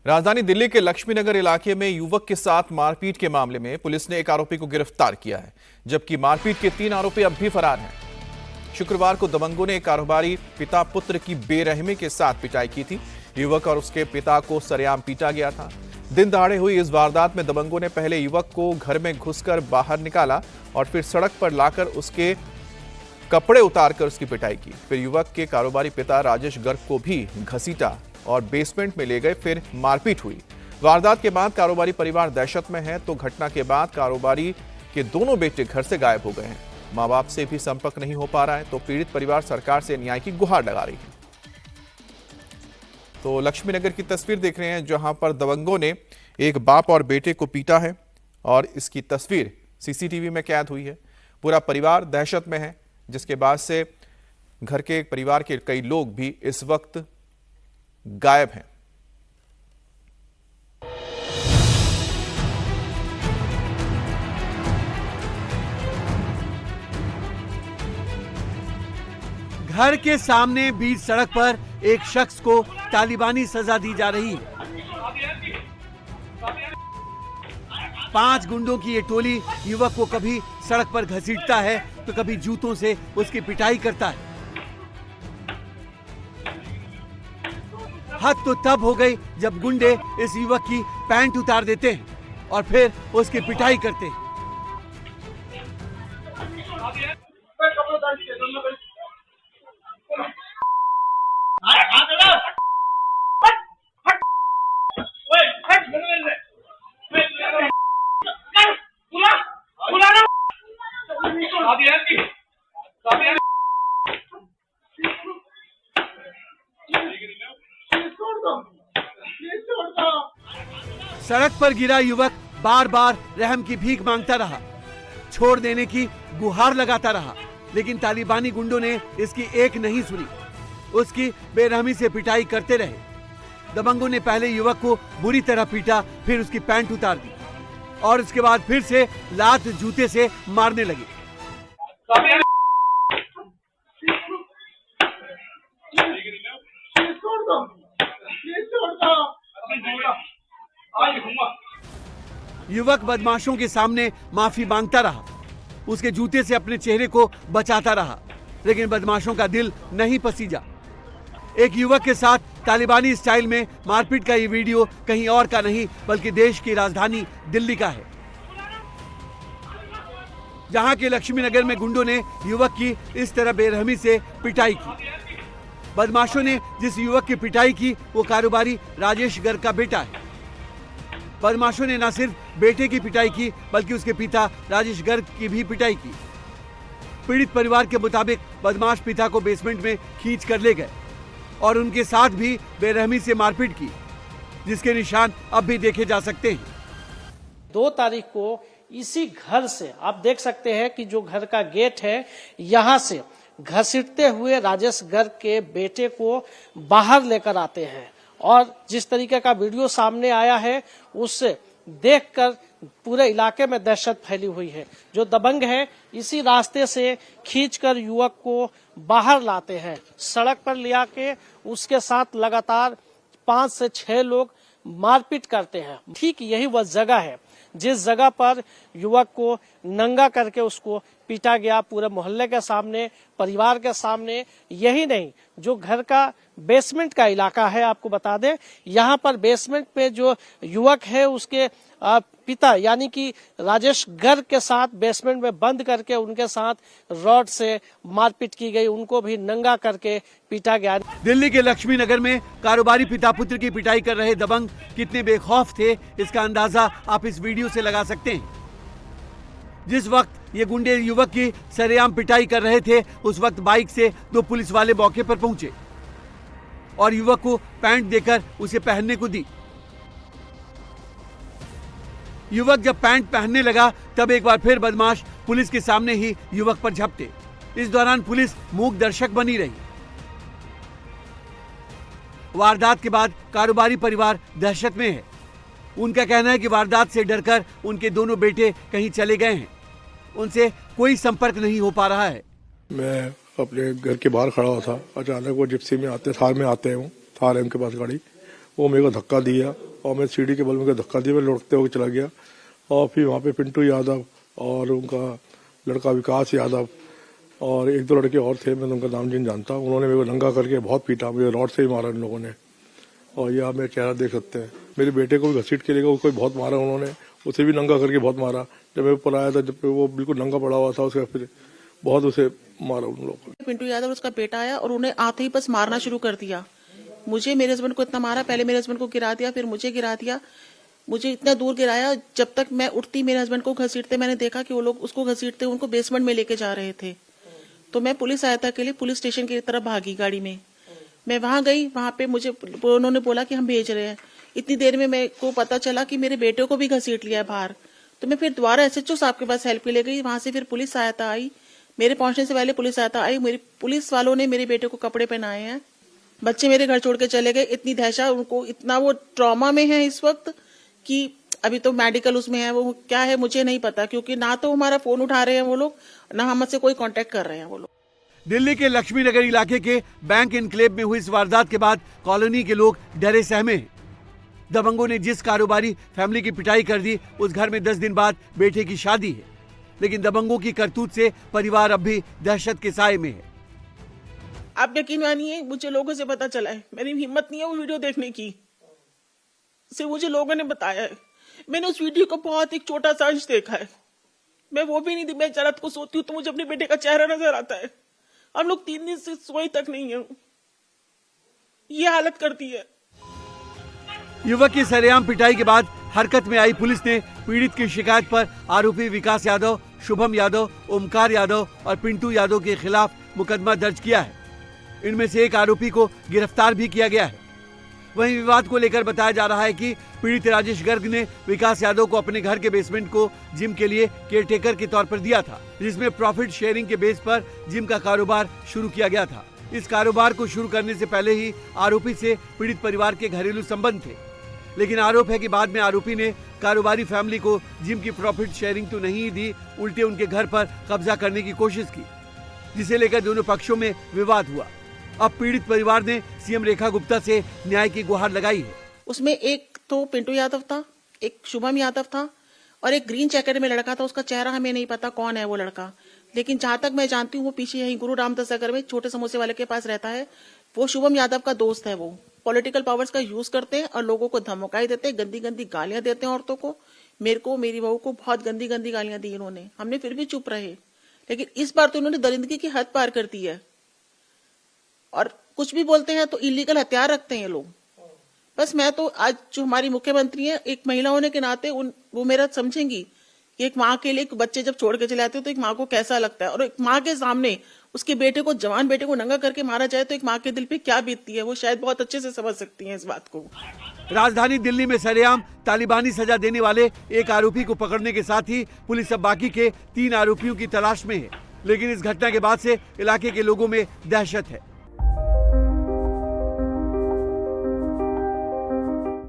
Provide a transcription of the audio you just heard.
राजधानी दिल्ली के लक्ष्मी नगर इलाके में युवक के साथ मारपीट के मामले में पुलिस ने एक आरोपी को गिरफ्तार किया है, जबकि मारपीट के 3 आरोपी अब भी फरार हैं। शुक्रवार को दबंगों ने एक कारोबारी पिता पुत्र की बेरहमी के साथ पिटाई की थी। युवक और उसके पिता को सरेआम पीटा गया था। दिन दहाड़े हुई इस वारदात में दबंगों ने पहले युवक को घर में घुसकर बाहर निकाला और फिर सड़क पर लाकर उसके कपड़े उतारकर उसकी पिटाई की। फिर युवक के कारोबारी पिता राजेश गर्ग को भी घसीटा और बेसमेंट में ले गए। फिर मारपीट हुई। वारदात के बाद कारोबारी परिवार दहशत में है, तो घटना के बाद कारोबारी के दोनों बेटे घर से गायब हो गए हैं। मां बाप से भी संपर्क नहीं हो पा रहा है, तो पीड़ित परिवार सरकार से न्याय की गुहार लगा रही है। तो लक्ष्मी नगर की तस्वीर देख रहे हैं, जहां पर दबंगों ने एक बाप और बेटे को पीटा है और इसकी तस्वीर सीसीटीवी में कैद हुई है। पूरा परिवार दहशत में है, जिसके बाद से घर के परिवार के कई लोग भी इस वक्त गायब हैं। घर के सामने बीच सड़क पर एक शख्स को तालिबानी सजा दी जा रही है। 5 गुंडों की ये टोली युवक को कभी सड़क पर घसीटता है तो कभी जूतों से उसकी पिटाई करता है। हद तो तब हो गई जब गुंडे इस युवक की पैंट उतार देते हैं और फिर उसकी पिटाई करते हैं। सड़क पर गिरा युवक बार बार रहम की भीख मांगता रहा, छोड़ देने की गुहार लगाता रहा, लेकिन तालिबानी गुंडों ने इसकी एक नहीं सुनी। उसकी बेरहमी से पिटाई करते रहे। दबंगों ने पहले युवक को बुरी तरह पीटा, फिर उसकी पैंट उतार दी और उसके बाद फिर से लात जूते से मारने लगे। युवक बदमाशों के सामने माफी मांगता रहा, उसके जूते से अपने चेहरे को बचाता रहा, लेकिन बदमाशों का दिल नहीं पसीजा। एक युवक के साथ तालिबानी स्टाइल में मारपीट का ये वीडियो कहीं और का नहीं बल्कि देश की राजधानी दिल्ली का है, जहां के लक्ष्मी नगर में गुंडों ने युवक की इस तरह बेरहमी से पिटाई की। बदमाशों ने जिस युवक की पिटाई की वो कारोबारी राजेश गर्ग का बेटा है। बदमाशों ने न सिर्फ बेटे की पिटाई की बल्कि उसके पिता राजेश गर्ग की भी पिटाई की। पीड़ित परिवार के मुताबिक बदमाश पिता को बेसमेंट में खींच कर ले गए और उनके साथ भी बेरहमी से मारपीट की, जिसके निशान अब भी देखे जा सकते हैं। 2 तारीख को इसी घर से आप देख सकते हैं कि जो घर का गेट है, यहाँ से घसीटते हुए राजेश गर्ग के बेटे को बाहर लेकर आते हैं और जिस तरीके का वीडियो सामने आया है उससे देखकर पूरे इलाके में दहशत फैली हुई है। जो दबंग है इसी रास्ते से खींचकर युवक को बाहर लाते हैं, सड़क पर ले आके उसके साथ लगातार 5 से 6 लोग मारपीट करते हैं। ठीक यही वह जगह है जिस जगह पर युवक को नंगा करके उसको पीटा गया, पूरे मोहल्ले के सामने, परिवार के सामने। यही नहीं, जो घर का बेसमेंट का इलाका है, आपको बता दें, यहाँ पर बेसमेंट पे जो युवक है उसके पिता यानी कि राजेश गर्ग के साथ बेसमेंट में बंद करके उनके साथ रॉड से मारपीट की गई, उनको भी नंगा करके पीटा गया। दिल्ली के लक्ष्मी नगर में कारोबारी पिता पुत्र की पिटाई कर रहे दबंग कितने बेखौफ थे, इसका अंदाजा आप इस वीडियो से लगा सकते हैं। जिस वक्त ये गुंडे युवक की सरेआम पिटाई कर रहे थे, उस वक्त बाइक से 2 पुलिस वाले मौके पर पहुंचे और युवक को पैंट देकर उसे पहनने को दी। युवक जब पैंट पहनने लगा तब एक बार फिर बदमाश पुलिस के सामने ही युवक पर झपटे। इस दौरान पुलिस मूक दर्शक बनी रही। वारदात के बाद कारोबारी परिवार दहशत में है। उनका कहना है कि वारदात से डरकर उनके दोनों बेटे कहीं चले गए हैं, उनसे कोई संपर्क नहीं हो पा रहा है। मैं अपने घर के बाहर खड़ा हुआ था, अचानक वो जिप्सी में आते, थार में आते हैं, वो थार है उनके पास गाड़ी, वो मेरे को धक्का दिया और मैं सीढ़ी के बल में धक्का दिया, मैं लौटते हुए चला गया। और फिर वहाँ पे पिंटू यादव और उनका लड़का विकास यादव और एक दो लड़के और थे, मैं उनका नाम नहीं जानता, उन्होंने मेरे को नंगा करके बहुत पीटा, मुझे रॉड से ही मारा इन लोगों ने। और यह आप मेरा चेहरा देख सकते हैं। मेरे बेटे को भी घसीट के लेगा, उसको बहुत मारा उन्होंने, उसे भी नंगा करके बहुत मारा। जब मैं ऊपर आया था, जब वो बिल्कुल नंगा पड़ा हुआ था, उसका फिर बहुत उसे मारा उन लोगों ने। पिंटू यादव उसका बेटा आया और उन्हें आते ही बस मारना शुरू कर दिया। मुझे, मेरे हस्बैंड को इतना मारा, पहले मेरे हस्बैंड को गिरा दिया, फिर मुझे गिरा दिया। मुझे इतना दूर गिराया, जब तक मैं उठती मेरे हस्बैंड को घसीटते, मैंने देखा कि वो लोग उसको घसीटते उनको बेसमेंट में लेके जा रहे थे। तो मैं पुलिस सहायता के लिए पुलिस स्टेशन की तरफ भागी गाड़ी में। मैं वहां गई, वहां पे मुझे उन्होंने बोला कि हम भेज रहे हैं। इतनी देर में मेरे को पता चला कि मेरे बेटे को भी घसीट लिया है बाहर। तो मैं फिर दोबारा SHO साहब के पास हेल्प के लिए गई, वहां से फिर पुलिस सहायता आई। मेरे पहुंचने से पहले पुलिस सहायता आई। मेरी पुलिस वालों ने मेरे बेटे को कपड़े पहनाए हैं। बच्चे मेरे घर छोड़ के चले गए। इतनी दहशत उनको, इतना वो ट्रॉमा में है इस वक्त कि अभी तो मेडिकल उसमें है, वो क्या है मुझे नहीं पता, क्योंकि ना तो हमारा फोन उठा रहे हैं वो लोग, ना हमसे कोई कांटेक्ट कर रहे हैं वो लोग। दिल्ली के लक्ष्मी नगर इलाके के बैंक इनक्लेव में हुई इस वारदात के बाद कॉलोनी के लोग डरे सहमे हैं। दबंगों ने जिस कारोबारी फैमिली की पिटाई कर दी, उस घर में 10 दिन बाद बेटे की शादी है, लेकिन दबंगों की करतूत से परिवार अब भी दहशत के साए में है। आप यकीन मानिए, मुझे लोगों से पता चला है, मेरी हिम्मत नहीं है वो वीडियो देखने की, सिर्फ मुझे लोगों ने बताया है। मैंने उस वीडियो को बहुत एक छोटा सा अंश देखा है, मैं वो भी नहीं, मैं रात को सोती हूँ तो मुझे अपने बेटे का चेहरा नजर आता है। हम लोग 3 दिन से सोई तक नहीं है, ये हालत करती है। युवक की सरेआम पिटाई के बाद हरकत में आई पुलिस ने पीड़ित की शिकायत पर आरोपी विकास यादव, शुभम यादव, ओमकार यादव और पिंटू यादव के खिलाफ मुकदमा दर्ज किया है। इनमें से एक आरोपी को गिरफ्तार भी किया गया है। वहीं विवाद को लेकर बताया जा रहा है कि पीड़ित राजेश गर्ग ने विकास यादव को अपने घर के बेसमेंट को जिम के लिए केयरटेकर के तौर पर दिया था, जिसमें प्रॉफिट शेयरिंग के बेस पर जिम का कारोबार शुरू किया गया था। इस कारोबार को शुरू करने से पहले ही आरोपी से पीड़ित परिवार के घरेलू संबंध थे, लेकिन आरोप है कि बाद में आरोपी ने कारोबारी फैमिली को जिम की प्रॉफिट शेयरिंग तो नहीं दी, उल्टे उनके घर पर कब्जा करने की कोशिश की, जिसे लेकर दोनों पक्षों में विवाद हुआ। अब पीड़ित परिवार ने सीएम रेखा गुप्ता से न्याय की गुहार लगाई है। उसमें एक तो पिंटू यादव था, एक शुभम यादव था और एक ग्रीन जैकेट में लड़का था। उसका चेहरा हमें नहीं पता कौन है वो लड़का, लेकिन जहां तक मैं जानती हूँ वो पीछे यही गुरु रामदास नगर में छोटे समोसे वाले के पास रहता है। वो शुभम यादव का दोस्त है। वो पॉलिटिकल पावर्स का यूज करते हैं और लोगों को धमकाई देते हैं, गंदी गंदी गालियां देते हैं औरतों को। मेरे को, मेरी बहू को बहुत गंदी गंदी गालियां दी इन्होंने। हमने फिर भी चुप रहे, लेकिन इस बार तो इन्होंने दरिंदगी की हद पार कर दी है और कुछ भी बोलते हैं तो इलीगल हथियार रखते हैं ये लोग। बस मैं तो आज जो हमारी मुख्यमंत्री है, एक महिला होने के नाते वो मेरा समझेंगी कि एक माँ के लिए बच्चे जब छोड़ के चले आते हो तो एक माँ को कैसा लगता है, और एक माँ के सामने उसके बेटे को, जवान बेटे को नंगा करके मारा जाए तो एक माँ के दिल पे क्या बीतती है, वो शायद बहुत अच्छे से समझ सकती हैं इस बात को। राजधानी दिल्ली में सरेआम तालिबानी सजा देने वाले एक आरोपी को पकड़ने के साथ ही पुलिस अब बाकी के 3 आरोपियों की तलाश में है, लेकिन इस घटना के बाद से इलाके के लोगों में दहशत है।